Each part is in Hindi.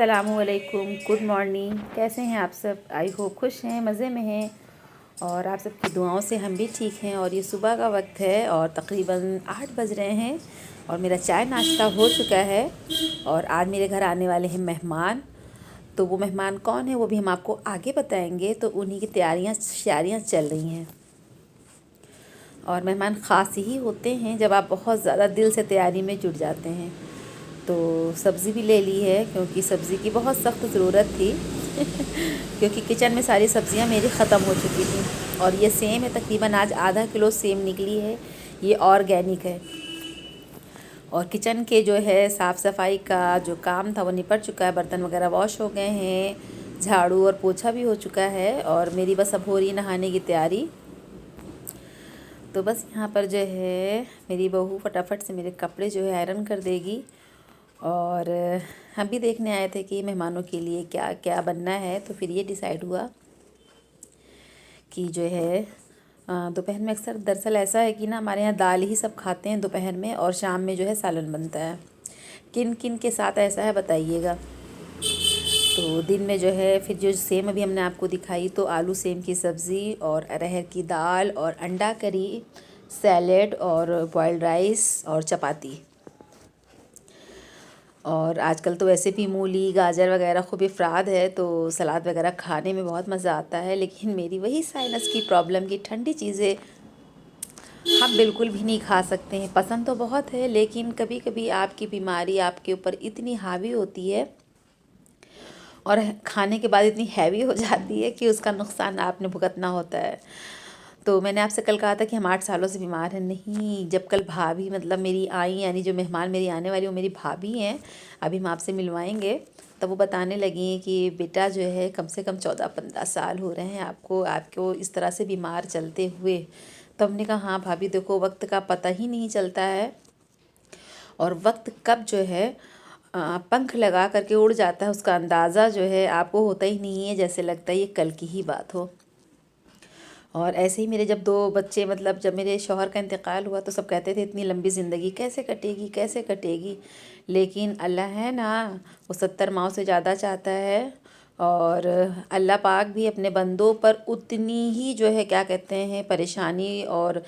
अस्सलामुअलैकुम, गुड मॉर्निंग। कैसे हैं आप सब? आई होप खुश हैं, मज़े में हैं और आप सबकी दुआओं से हम भी ठीक हैं। और ये सुबह का वक्त है और तकरीबन 8 बज रहे हैं और मेरा चाय नाश्ता हो चुका है। और आज मेरे घर आने वाले हैं मेहमान। तो वो मेहमान कौन है वो भी हम आपको आगे बताएंगे। तो उन्हीं की तैयारियां शारियाँ चल रही हैं। और मेहमान ख़ास ही होते हैं जब आप बहुत ज़्यादा दिल से तैयारी में जुट जाते हैं। तो सब्ज़ी भी ले ली है क्योंकि सब्ज़ी की बहुत सख्त ज़रूरत थी क्योंकि किचन में सारी सब्ज़ियां मेरी ख़त्म हो चुकी थी। और ये सेम है, तकरीबन आज आधा किलो सेम निकली है। ये ऑर्गेनिक है। और किचन के जो है साफ़ सफाई का जो काम था वो निपट चुका है। बर्तन वगैरह वॉश हो गए हैं, झाड़ू और पोछा भी हो चुका है और मेरी बस अब हो रही नहाने की तैयारी। तो बस यहाँ पर जो है मेरी बहू फटाफट से मेरे कपड़े जो है आयरन कर देगी। और हम भी देखने आए थे कि मेहमानों के लिए क्या क्या बनना है। तो फिर ये डिसाइड हुआ कि जो है दोपहर में अक्सर दरअसल ऐसा है कि ना हमारे यहाँ दाल ही सब खाते हैं दोपहर में, और शाम में जो है सालन बनता है। किन किन के साथ ऐसा है बताइएगा। तो दिन में जो है फिर जो सेम अभी हमने आपको दिखाई, तो आलू सेम की सब्ज़ी और अरहर की दाल और अंडा करी, सैलेड और बॉइल्ड राइस और चपाती। और आजकल तो वैसे भी मूली गाजर वगैरह खूब अफराद है, तो सलाद वगैरह खाने में बहुत मज़ा आता है। लेकिन मेरी वही साइनस की प्रॉब्लम की ठंडी चीज़ें हम बिल्कुल भी नहीं खा सकते हैं। पसंद तो बहुत है लेकिन कभी कभी आपकी बीमारी आपके ऊपर इतनी हावी होती है और खाने के बाद इतनी हैवी हो जाती है कि उसका नुकसान आपने भुगतना होता है। तो मैंने आपसे कल कहा था कि हम 8 सालों से बीमार हैं। नहीं, जब कल भाभी मतलब मेरी आई, यानी जो मेहमान मेरी आने वाली वो मेरी भाभी हैं, अभी हम आपसे मिलवाएंगे, तब वो बताने लगी कि बेटा जो है कम से कम 14-15 साल हो रहे हैं आपको इस तरह से बीमार चलते हुए। तब हमने कहा हाँ भाभी देखो, वक्त का पता ही नहीं चलता है और वक्त कब जो है पंख लगा करके उड़ जाता है उसका अंदाज़ा जो है आपको होता ही नहीं है। जैसे लगता है ये कल की ही बात हो। और ऐसे ही मेरे जब 2 बच्चे, मतलब जब मेरे शौहर का इंतकाल हुआ तो सब कहते थे इतनी लंबी ज़िंदगी कैसे कटेगी कैसे कटेगी। लेकिन अल्लाह है ना, वो 70 माओं से ज़्यादा चाहता है। और अल्लाह पाक भी अपने बंदों पर उतनी ही जो है क्या कहते हैं परेशानी और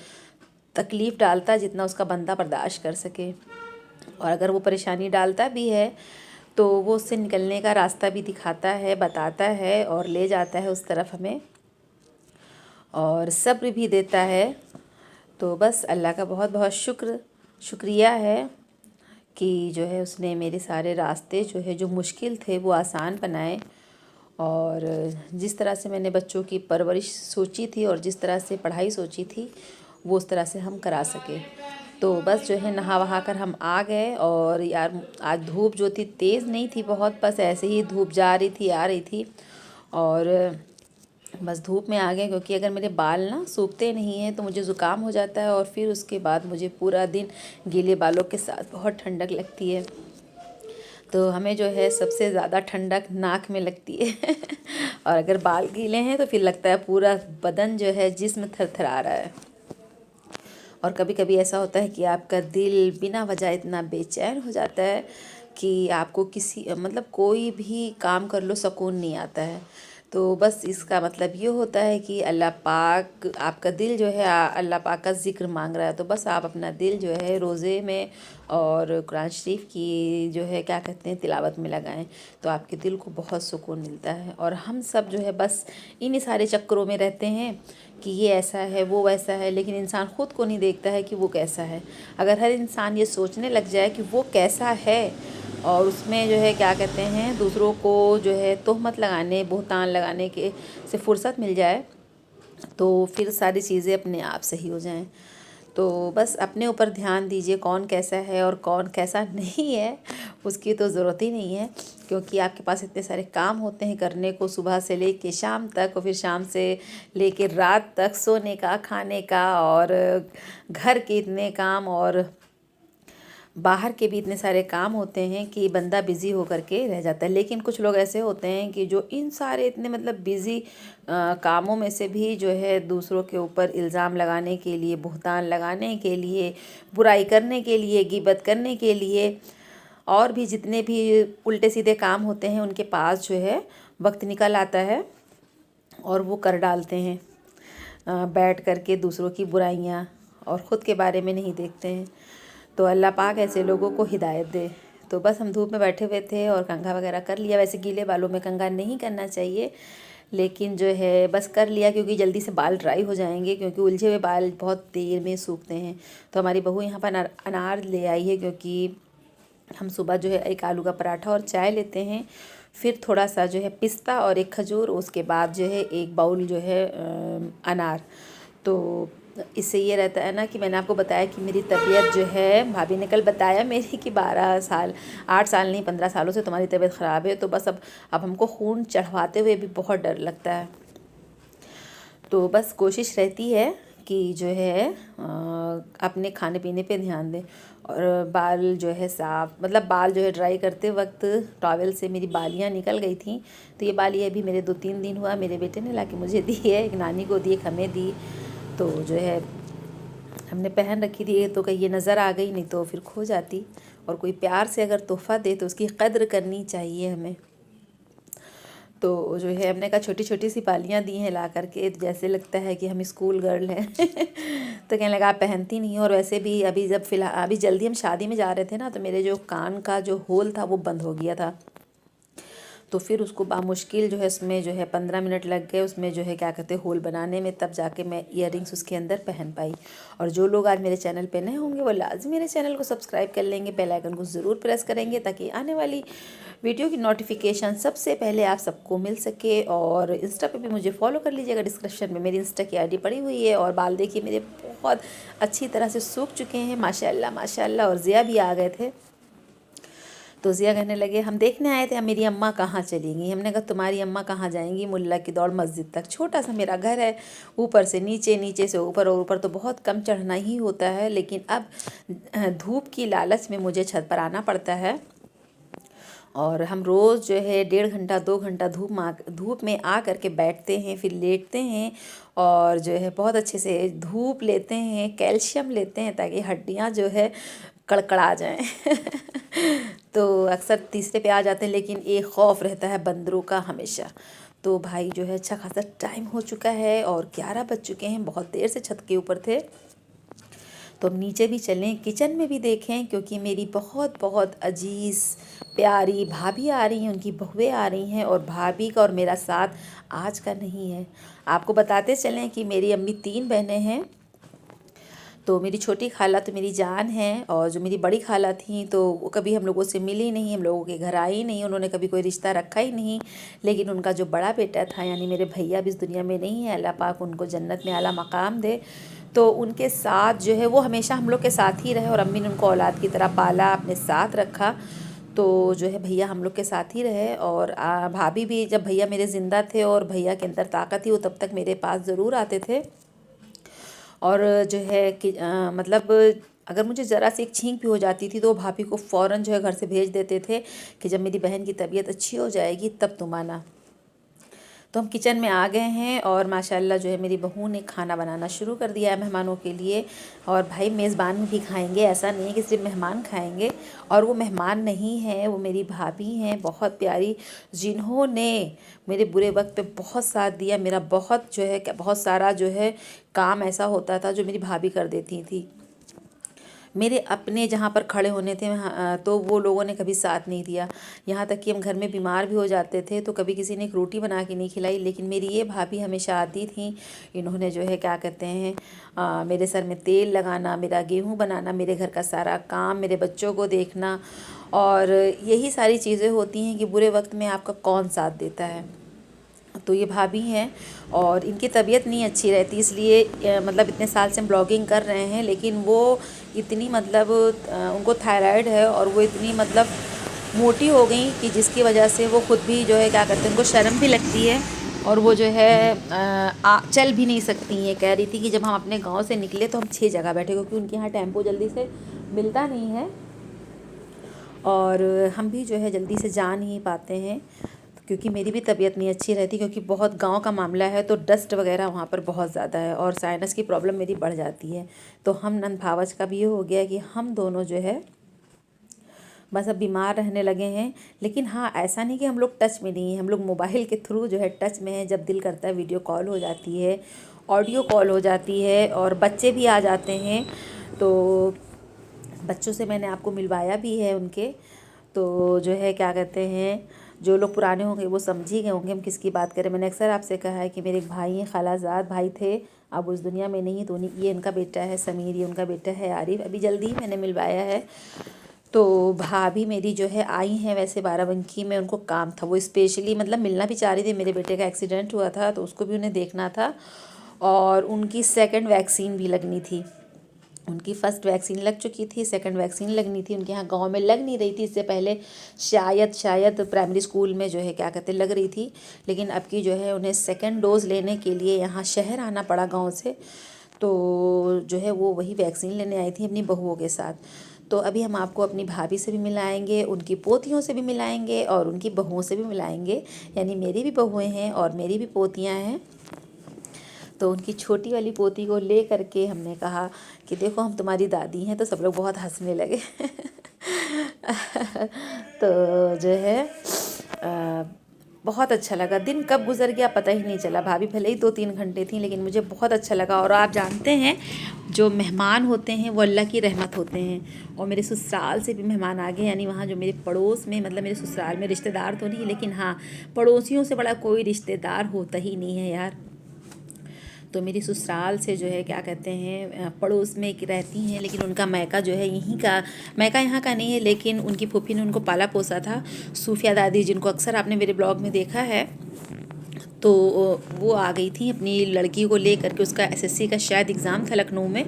तकलीफ़ डालता है जितना उसका बंदा बर्दाश्त कर सके। और अगर वो परेशानी डालता भी है तो वो उससे निकलने का रास्ता भी दिखाता है, बताता है और ले जाता है उस तरफ हमें, और सब्र भी देता है। तो बस अल्लाह का बहुत बहुत शुक्रिया है कि जो है उसने मेरे सारे रास्ते जो है जो मुश्किल थे वो आसान बनाए। और जिस तरह से मैंने बच्चों की परवरिश सोची थी और जिस तरह से पढ़ाई सोची थी वो उस तरह से हम करा सके। तो बस जो है नहा वहा कर हम आ गए। और यार आज धूप जो थी तेज़ नहीं थी बहुत, बस ऐसे ही धूप जा रही थी आ रही थी। और बस धूप में आ गए क्योंकि अगर मेरे बाल ना सूखते नहीं हैं तो मुझे ज़ुकाम हो जाता है और फिर उसके बाद मुझे पूरा दिन गीले बालों के साथ बहुत ठंडक लगती है। तो हमें जो है सबसे ज़्यादा ठंडक नाक में लगती है और अगर बाल गीले हैं तो फिर लगता है पूरा बदन जो है जिस्म थरथरा रहा है। और कभी कभी ऐसा होता है कि आपका दिल बिना वजह इतना बेचैन हो जाता है कि आपको किसी मतलब कोई भी काम कर लो सुकून नहीं आता है। तो बस इसका मतलब ये होता है कि अल्लाह पाक आपका दिल जो है अल्लाह पाक का ज़िक्र मांग रहा है। तो बस आप अपना दिल जो है रोज़े में और कुरान शरीफ की जो है क्या कहते हैं तिलावत में लगाएं, तो आपके दिल को बहुत सुकून मिलता है। और हम सब जो है बस इन्हीं सारे चक्करों में रहते हैं कि ये ऐसा है वो वैसा है, लेकिन इंसान ख़ुद को नहीं देखता है कि वो कैसा है। अगर हर इंसान ये सोचने लग जाए कि वो कैसा है और उसमें जो है क्या कहते हैं दूसरों को जो है तोहमत लगाने बुहतान लगाने के से फुर्सत मिल जाए तो फिर सारी चीज़ें अपने आप सही हो जाएं। तो बस अपने ऊपर ध्यान दीजिए, कौन कैसा है और कौन कैसा नहीं है उसकी तो ज़रूरत ही नहीं है, क्योंकि आपके पास इतने सारे काम होते हैं करने को सुबह से लेके शाम तक, और फिर शाम से लेके रात तक सोने का खाने का और घर के इतने काम और बाहर के भी इतने सारे काम होते हैं कि बंदा बिज़ी होकर के रह जाता है। लेकिन कुछ लोग ऐसे होते हैं कि जो इन सारे इतने मतलब बिज़ी कामों में से भी जो है दूसरों के ऊपर इल्ज़ाम लगाने के लिए, बुहतान लगाने के लिए, बुराई करने के लिए, गिबत करने के लिए और भी जितने भी उल्टे सीधे काम होते हैं उनके पास जो है वक्त निकल आता है और वो कर डालते हैं, बैठ कर के दूसरों की बुराइयाँ, और ख़ुद के बारे में नहीं देखते हैं। तो अल्लाह पाक ऐसे लोगों को हिदायत दे। तो बस हम धूप में बैठे हुए थे और कंघा वगैरह कर लिया। वैसे गीले बालों में कंघा नहीं करना चाहिए, लेकिन जो है बस कर लिया क्योंकि जल्दी से बाल ड्राई हो जाएंगे, क्योंकि उलझे हुए बाल बहुत देर में सूखते हैं। तो हमारी बहू यहाँ पर अनार ले आई है, क्योंकि हम सुबह जो है एक आलू का पराठा और चाय लेते हैं, फिर थोड़ा सा जो है पिस्ता और एक खजूर, उसके बाद जो है एक बाउल जो है अनार। तो इससे ये रहता है ना कि मैंने आपको बताया कि मेरी तबीयत जो है, भाभी ने कल बताया मेरी कि 8 साल नहीं 15 सालों से तुम्हारी तबीयत ख़राब है। तो बस अब हमको खून चढ़वाते हुए भी बहुत डर लगता है। तो बस कोशिश रहती है कि जो है अपने खाने पीने पे ध्यान दें। और बाल जो है साफ़, मतलब बाल जो है ड्राई करते वक्त टॉवल से मेरी बालियाँ निकल गई थी। तो ये बालियाँ अभी मेरे 2-3 दिन हुआ मेरे बेटे ने लाके मुझे दी है, एक नानी को दी, एक हमें दी। तो जो है हमने पहन रखी थी, तो कहीं ये नज़र आ गई, नहीं तो फिर खो जाती। और कोई प्यार से अगर तोहफ़ा दे तो उसकी कद्र करनी चाहिए हमें। तो जो है हमने कहा छोटी छोटी सी बालियाँ दी हैं ला करके, जैसे लगता है कि हम स्कूल गर्ल हैं। तो कहने लगा आप पहनती नहीं हो। और वैसे भी अभी जल्दी हम शादी में जा रहे थे ना, तो मेरे जो कान का जो होल था वो बंद हो गया था। तो फिर उसको बामुश्किल जो है उसमें जो है 15 मिनट लग गए, उसमें जो है क्या कहते हैं होल बनाने में, तब जाके मैं ईयररिंग्स उसके अंदर पहन पाई। और जो लोग आज मेरे चैनल पे नए होंगे वो लाजमी मेरे चैनल को सब्सक्राइब कर लेंगे, बेल आइकन को ज़रूर प्रेस करेंगे, ताकि आने वाली वीडियो की नोटिफिकेशन सबसे पहले आप सबको मिल सके। और इंस्टा पे भी मुझे फॉलो कर लीजिएगा, डिस्क्रिप्शन में मेरी इंस्टा की आईडी पड़ी हुई है। और बाल देखिए मेरे बहुत अच्छी तरह से सूख चुके हैं माशाल्लाह माशाल्लाह। और ज़िया भी आ गए थे, तो ज़िया कहने लगे हम देखने आए थे हम मेरी अम्मा कहाँ चली गई। हमने कहा तुम्हारी अम्मा कहाँ जाएंगी, मुल्ला की दौड़ मस्जिद तक। छोटा सा मेरा घर है, ऊपर से नीचे, नीचे से ऊपर, और ऊपर तो बहुत कम चढ़ना ही होता है। लेकिन अब धूप की लालच में मुझे छत पर आना पड़ता है। और हम रोज़ जो है 1.5 घंटा 2 घंटा धूप में आ करके बैठते हैं, फिर लेटते हैं और जो है बहुत अच्छे से धूप लेते हैं, कैल्शियम लेते हैं, ताकि हड्डियाँ जो है कड़कड़ा जाएं। तो अक्सर तीसरे पे आ जाते हैं, लेकिन एक खौफ रहता है बंदरों का हमेशा। तो भाई जो है अच्छा खासा टाइम हो चुका है और 11 बज चुके हैं, बहुत देर से छत के ऊपर थे। तो अब नीचे भी चलें, किचन में भी देखें, क्योंकि मेरी बहुत बहुत अजीज़ प्यारी भाभी आ रही हैं, उनकी बहुएं आ रही हैं। और भाभी का और मेरा साथ आज का नहीं है। आपको बताते चलें कि मेरी अम्मी 3 बहनें हैं। तो मेरी छोटी खाला तो मेरी जान है, और जो मेरी बड़ी खाला थी तो वो कभी हम लोगों से मिली नहीं, हम लोगों के घर आई नहीं, उन्होंने कभी कोई रिश्ता रखा ही नहीं। लेकिन उनका जो बड़ा बेटा था, यानी मेरे भैया भी इस दुनिया में नहीं है, अल्लाह पाक उनको जन्नत में आला मकाम दे। तो उनके साथ जो है वो हमेशा हम लोग के साथ ही रहे, और अम्मी ने उनको औलाद की तरह पाला, अपने साथ रखा। तो जो है भैया हम लोग के साथ ही रहे। और भाभी भी, जब भैया मेरे ज़िंदा थे और भैया के अंदर ताकत थी, वो तब तक मेरे पास ज़रूर आते थे। और जो है कि मतलब अगर मुझे ज़रा सी एक छींक भी हो जाती थी तो भाभी को फ़ौरन जो है घर से भेज देते थे कि जब मेरी बहन की तबीयत अच्छी हो जाएगी तब तुम आना। तो हम किचन में आ गए हैं और माशाल्लाह जो है मेरी बहू ने खाना बनाना शुरू कर दिया है मेहमानों के लिए। और भाई मेज़बान भी खाएंगे, ऐसा नहीं है कि सिर्फ मेहमान खाएंगे। और वो मेहमान नहीं है, वो मेरी भाभी हैं बहुत प्यारी, जिन्होंने मेरे बुरे वक्त पे बहुत साथ दिया। मेरा बहुत जो है बहुत सारा जो है काम ऐसा होता था जो मेरी भाभी कर देती थी। मेरे अपने जहाँ पर खड़े होने थे तो वो लोगों ने कभी साथ नहीं दिया। यहाँ तक कि हम घर में बीमार भी हो जाते थे तो कभी किसी ने एक रोटी बना के नहीं खिलाई। लेकिन मेरी ये भाभी हमेशा आती थी, इन्होंने जो है क्या कहते हैं मेरे सर में तेल लगाना, मेरा गेहूँ बनाना, मेरे घर का सारा काम, मेरे बच्चों को देखना। और यही सारी चीज़ें होती हैं कि बुरे वक्त में आपका कौन साथ देता है। तो ये भाभी हैं और इनकी तबीयत नहीं अच्छी रहती, इसलिए मतलब इतने साल से हम ब्लॉगिंग कर रहे हैं। लेकिन वो इतनी मतलब उनको थायराइड है और वो इतनी मतलब मोटी हो गई कि जिसकी वजह से वो खुद भी जो है क्या करते हैं, उनको शर्म भी लगती है और वो जो है चल भी नहीं सकती हैं। कह रही थी कि जब हम अपने गांव से निकले तो हम 6 जगह बैठे, क्योंकि उनके यहाँ टेम्पो जल्दी से मिलता नहीं है और हम भी जो है जल्दी से जा नहीं पाते हैं, क्योंकि मेरी भी तबीयत नहीं अच्छी रहती, क्योंकि बहुत गांव का मामला है तो डस्ट वगैरह वहाँ पर बहुत ज़्यादा है और साइनस की प्रॉब्लम मेरी बढ़ जाती है। तो हम नंद भावच का भी ये हो गया कि हम दोनों जो है बस अब बीमार रहने लगे हैं। लेकिन हाँ, ऐसा नहीं कि हम लोग टच में नहीं हैं, हम लोग मोबाइल के थ्रू जो है टच में हैं। जब दिल करता है वीडियो कॉल हो जाती है, ऑडियो कॉल हो जाती है, और बच्चे भी आ जाते हैं। तो बच्चों से मैंने आपको मिलवाया भी है उनके। तो जो है क्या कहते हैं, जो लोग पुराने होंगे वो समझ ही गए होंगे हम किसकी बात करें। मैंने अक्सर आपसे कहा है कि मेरे एक भाई हैं, खालाजाद भाई थे, अब उस दुनिया में नहीं है। तो ये इनका बेटा है समीर, ये उनका बेटा है आरिफ, अभी जल्दी ही मैंने मिलवाया है। तो भाभी मेरी जो है आई हैं वैसे बाराबंकी में, उनको काम था, वो स्पेशली मतलब मिलना भी चाह रही थी। मेरे बेटे का एक्सीडेंट हुआ था तो उसको भी उन्हें देखना था, और उनकी सेकंड वैक्सीन भी लगनी थी। उनकी फ़र्स्ट वैक्सीन लग चुकी थी, सेकंड वैक्सीन लगनी थी। उनके यहाँ गांव में लग नहीं रही थी, इससे पहले शायद प्राइमरी स्कूल में जो है क्या कहते लग रही थी। लेकिन अब की जो है उन्हें सेकंड डोज़ लेने के लिए यहाँ शहर आना पड़ा गांव से। तो जो है वो वही वैक्सीन लेने आई थी अपनी बहुओं के साथ। तो अभी हम आपको अपनी भाभी से भी मिलाएंगे, उनकी पोतियों से भी मिलाएंगे, और उनकी बहुओं से भी मिलाएंगे। यानी मेरी भी बहुएँ हैं और मेरी भी पोतियाँ हैं। तो उनकी छोटी वाली पोती को ले करके हमने कहा कि देखो हम तुम्हारी दादी हैं। तो सब लोग बहुत हंसने लगे। तो जो है बहुत अच्छा लगा, दिन कब गुजर गया पता ही नहीं चला। भाभी भले ही 2-3 घंटे थी, लेकिन मुझे बहुत अच्छा लगा। और आप जानते हैं, जो मेहमान होते हैं वो अल्लाह की रहमत होते हैं। और मेरे ससुराल से भी मेहमान आ गए, यानी वहाँ जो मेरे पड़ोस में, मतलब मेरे ससुराल में रिश्तेदार तो नहीं, लेकिन हाँ पड़ोसियों से बड़ा कोई रिश्तेदार होता ही नहीं है यार। तो मेरी ससुराल से जो है क्या कहते हैं पड़ोस में एक रहती हैं, लेकिन उनका मायका जो है यहीं का, मायका यहाँ का नहीं है, लेकिन उनकी फूफी ने उनको पाला पोसा था। सूफिया दादी, जिनको अक्सर आपने मेरे ब्लॉग में देखा है, तो वो आ गई थी अपनी लड़की को ले करके। उसका एसएससी का शायद एग्ज़ाम था लखनऊ में,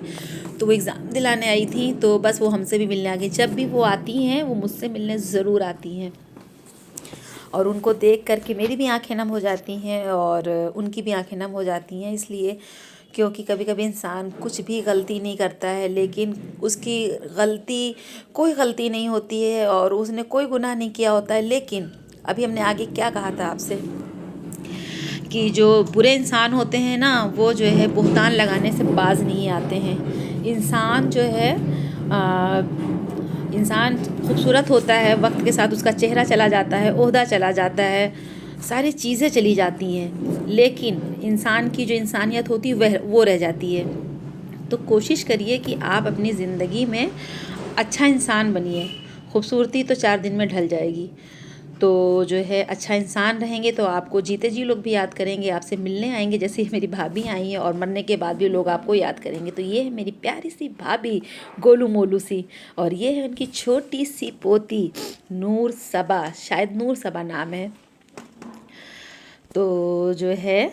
तो वो एग्ज़ाम दिलाने आई थी। तो बस वो हमसे भी मिलने आ गई। जब भी वो आती हैं वो मुझसे मिलने ज़रूर आती हैं, और उनको देख करके मेरी भी आंखें नम हो जाती हैं और उनकी भी आंखें नम हो जाती हैं। इसलिए क्योंकि कभी कभी इंसान कुछ भी गलती नहीं करता है, लेकिन उसकी गलती कोई गलती नहीं होती है और उसने कोई गुनाह नहीं किया होता है। लेकिन अभी हमने आगे क्या कहा था आपसे, कि जो बुरे इंसान होते हैं ना, वो जो है बुहतान लगाने से बाज नहीं आते हैं। इंसान जो है इंसान खूबसूरत होता है, वक्त के साथ उसका चेहरा चला जाता है, ओहदा चला जाता है, सारी चीज़ें चली जाती हैं, लेकिन इंसान की जो इंसानियत होती है वह वो रह जाती है। तो कोशिश करिए कि आप अपनी ज़िंदगी में अच्छा इंसान बनिए। खूबसूरती तो 4 दिन में ढल जाएगी। तो जो है अच्छा इंसान रहेंगे तो आपको जीते जी लोग भी याद करेंगे, आपसे मिलने आएंगे। जैसे मेरी भाभी आई हैं, और मरने के बाद भी लोग आपको याद करेंगे। तो ये है मेरी प्यारी सी भाभी, गोलू मोलू सी, और ये है उनकी छोटी सी पोती नूर सबा, शायद नूर सबा नाम है। तो जो है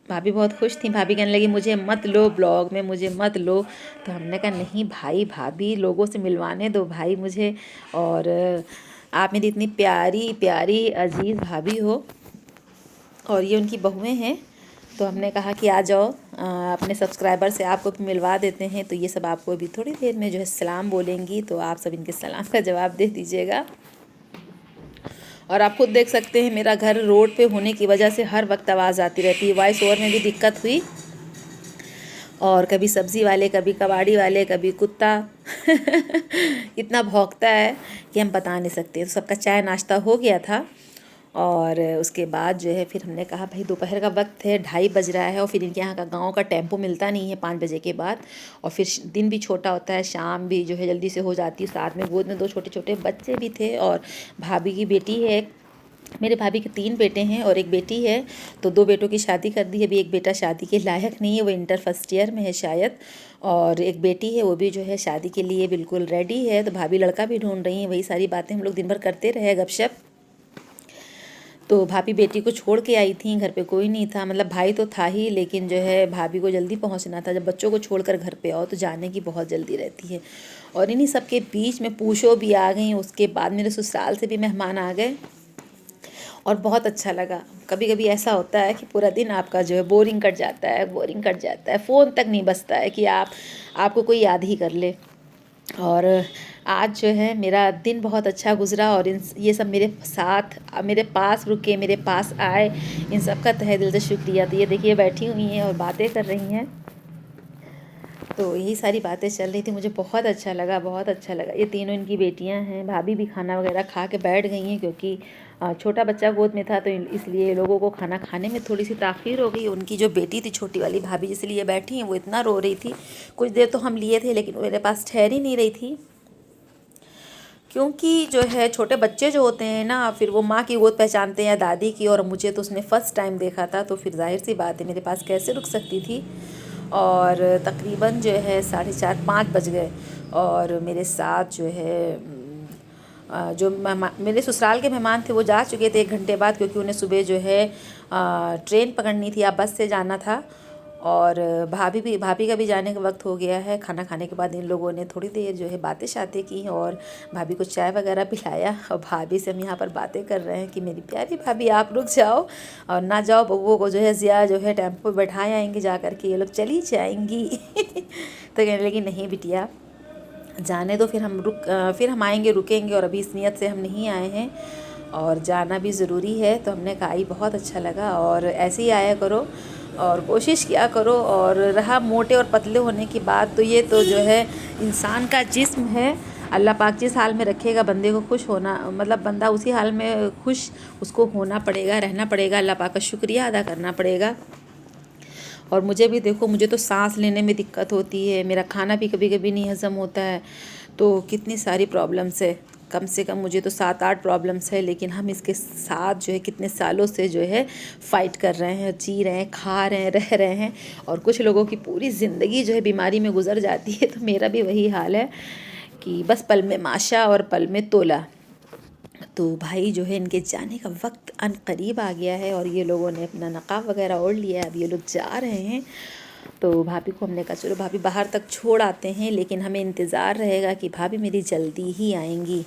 भाभी बहुत खुश थी। भाभी कहने लगी मुझे मत लो ब्लॉग में, मुझे मत लो। तो हमने कहा नहीं भाई, भाभी लोगों से मिलवाने दो भाई मुझे, और आप मेरी इतनी प्यारी प्यारी अजीज़ भाभी हो। और ये उनकी बहुएं हैं। तो हमने कहा कि आ जाओ, अपने सब्सक्राइबर से आपको भी मिलवा देते हैं। तो ये सब आपको अभी थोड़ी देर में जो है सलाम बोलेंगी, तो आप सब इनके सलाम का जवाब दे दीजिएगा। और आप खुद देख सकते हैं मेरा घर रोड पे होने की वजह से हर वक्त आवाज़ आती रहती है। वॉइस ओवर में भी दिक्कत हुई, और कभी सब्ज़ी वाले, कभी कबाड़ी वाले, कभी कुत्ता इतना भौंकता है कि हम बता नहीं सकते। तो सबका चाय नाश्ता हो गया था, और उसके बाद जो है फिर हमने कहा भाई दोपहर का वक्त है, 2:30 बज रहा है, और फिर इनके यहाँ का गांव का टेम्पो मिलता नहीं है 5 बजे के बाद, और फिर दिन भी छोटा होता है, शाम भी जो है जल्दी से हो जाती है। साथ में गोद में 2 छोटे छोटे बच्चे भी थे, और भाभी की बेटी है। मेरे भाभी के 3 बेटे हैं और एक बेटी है। तो 2 बेटों की शादी कर दी। अभी एक बेटा शादी के लायक नहीं है, वो इंटर फर्स्ट ईयर में है शायद, और एक बेटी है वो भी जो है शादी के लिए बिल्कुल रेडी है। तो भाभी लड़का भी ढूंढ रही हैं। वही सारी बातें हम लोग दिन भर करते रहे, गपशप। तो भाभी बेटी को छोड़ के आई थी, घर पे कोई नहीं था, मतलब भाई तो था ही, लेकिन जो है भाभी को जल्दी पहुंचना था। जब बच्चों को छोड़कर घर पे आओ तो जाने की बहुत जल्दी रहती है। और इन्हीं सब के बीच में पूछो भी आ गई। उसके बाद मेरे ससुराल से भी मेहमान आ गए, और बहुत अच्छा लगा। कभी कभी ऐसा होता है कि पूरा दिन आपका जो है बोरिंग कट जाता है, बोरिंग कट जाता है, फ़ोन तक नहीं बजता है कि आपको कोई याद ही कर ले। और आज जो है मेरा दिन बहुत अच्छा गुजरा, और ये सब मेरे साथ, मेरे पास रुके, मेरे पास आए, इन सब का तहे दिल से शुक्रिया। तो ये देखिए बैठी हुई हैं और बातें कर रही हैं। तो यही सारी बातें चल रही थी, मुझे बहुत अच्छा लगा, बहुत अच्छा लगा। ये तीनों इनकी बेटियां हैं, भाभी भी खाना वगैरह खा के बैठ गई हैं क्योंकि छोटा बच्चा गोद में था, तो इसलिए लोगों को खाना खाने में थोड़ी सी ताख़ीर हो गई। उनकी जो बेटी थी छोटी वाली भाभी जिस लिए बैठी हैं, वो इतना रो रही थी। कुछ देर तो हम लिए थे लेकिन मेरे पास ठहर ही नहीं रही थी, क्योंकि जो है छोटे बच्चे जो होते हैं ना, फिर वो माँ की गोद पहचानते हैं या दादी की, और मुझे तो उसने फ़र्स्ट टाइम देखा था, तो फिर जाहिर सी बात है मेरे पास कैसे रुक सकती थी। और तकरीबन जो है 4:30-5 बज गए, और मेरे साथ जो है जो मेरे ससुराल के मेहमान थे वो जा चुके थे 1 घंटे बाद, क्योंकि उन्हें सुबह जो है ट्रेन पकड़नी थी या बस से जाना था। और भाभी का भी जाने का वक्त हो गया है। खाना खाने के बाद इन लोगों ने थोड़ी देर जो है बातें शातें की, और भाभी को चाय वगैरह पिलाया, और भाभी से हम यहाँ पर बातें कर रहे हैं कि मेरी प्यारी भाभी आप रुक जाओ और ना जाओ, बबुओं को जो है ज़िया जो है टेम्पो बैठाए आएंगे जा कर के, ये लोग चली जाएंगी। तो कहने लगी नहीं बिटिया जाने दो, फिर हम आएंगे, रुकेंगे, और अभी इस नियत से हम नहीं आए हैं और जाना भी ज़रूरी है। तो हमने कहा आई बहुत अच्छा लगा, और ऐसे ही आया करो और कोशिश किया करो। और रहा मोटे और पतले होने की बात, तो ये तो जो है इंसान का जिस्म है, अल्लाह पाक जिस हाल में रखेगा बंदे को खुश होना, मतलब बंदा उसी हाल में खुश उसको होना पड़ेगा, रहना पड़ेगा, अल्लाह पाक का शुक्रिया अदा करना पड़ेगा। और मुझे भी देखो, मुझे तो सांस लेने में दिक्कत होती है, मेरा खाना भी कभी कभी नहीं हज़म होता है, तो कितनी सारी प्रॉब्लम्स है, कम से कम मुझे तो 7-8 प्रॉब्लम्स है, लेकिन हम इसके साथ जो है कितने सालों से जो है फ़ाइट कर रहे हैं, जी रहे हैं, खा रहे हैं, रह रहे हैं। और कुछ लोगों की पूरी ज़िंदगी जो है बीमारी में गुजर जाती है, तो मेरा भी वही हाल है कि बस पल में माशा और पल में तोला। तो भाई जो है इनके जाने का वक्त अनकरीब आ गया है, और ये लोगों ने अपना नकाब वगैरह ओढ़ लिया है, अब ये लोग जा रहे हैं। तो भाभी को हमने कहा चलो भाभी बाहर तक छोड़ आते हैं, लेकिन हमें इंतज़ार रहेगा कि भाभी मेरी जल्दी ही आएंगी।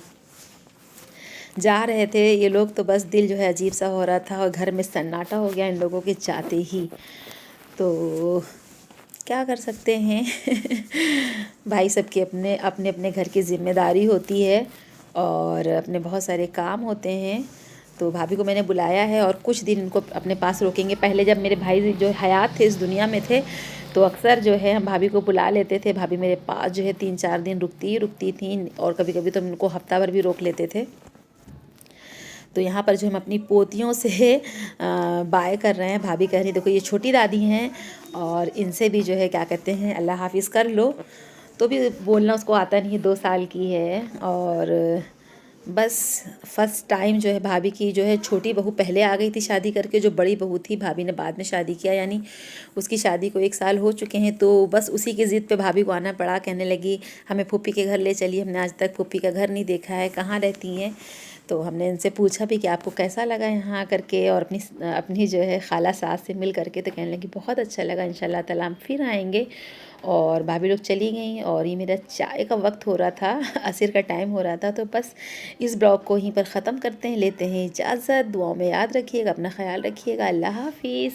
जा रहे थे ये लोग, तो बस दिल जो है अजीब सा हो रहा था, और घर में सन्नाटा हो गया इन लोगों के जाते ही। तो क्या कर सकते हैं। भाई सबके अपने अपने अपने घर की ज़िम्मेदारी होती है, और अपने बहुत सारे काम होते हैं। तो भाभी को मैंने बुलाया है, और कुछ दिन इनको अपने पास रोकेंगे। पहले जब मेरे भाई जो हयात थे, इस दुनिया में थे, तो अक्सर जो है हम भाभी को बुला लेते थे। भाभी मेरे पास जो है 3-4 दिन रुकती थी, और कभी कभी तो हम उनको हफ्ता भर भी रोक लेते थे। तो यहाँ पर जो हम अपनी पोतियों से बाय कर रहे हैं। भाभी कह रही देखो ये छोटी दादी हैं, और इनसे भी जो है क्या कहते हैं अल्लाह हाफिज़ कर लो। तो भी बोलना उसको आता नहीं है, 2 साल की है। और बस फर्स्ट टाइम जो है भाभी की जो है छोटी बहू पहले आ गई थी शादी करके, जो बड़ी बहू थी भाभी ने बाद में शादी किया, यानी उसकी शादी को 1 साल हो चुके हैं। तो बस उसी की ज़िद पे भाभी को आना पड़ा। कहने लगी हमें फूफी के घर ले चलिए, हमने आज तक फूफी का घर नहीं देखा है, कहाँ रहती हैं। तो हमने इनसे पूछा भी कि आपको कैसा लगा यहाँ आकर के, और अपनी जो है खाला सास से मिल करके। तो कहने लगी बहुत अच्छा लगा, इंशाल्लाह ताला हम फिर आएंगे। और भाभी लोग चली गई, और ये मेरा चाय का वक्त हो रहा था, असर का टाइम हो रहा था। तो बस इस ब्लॉग को यहीं पर ख़त्म करते हैं, लेते हैं इजाज़त। दुआओं में याद रखिएगा, अपना ख्याल रखिएगा, अल्लाह हाफिज़।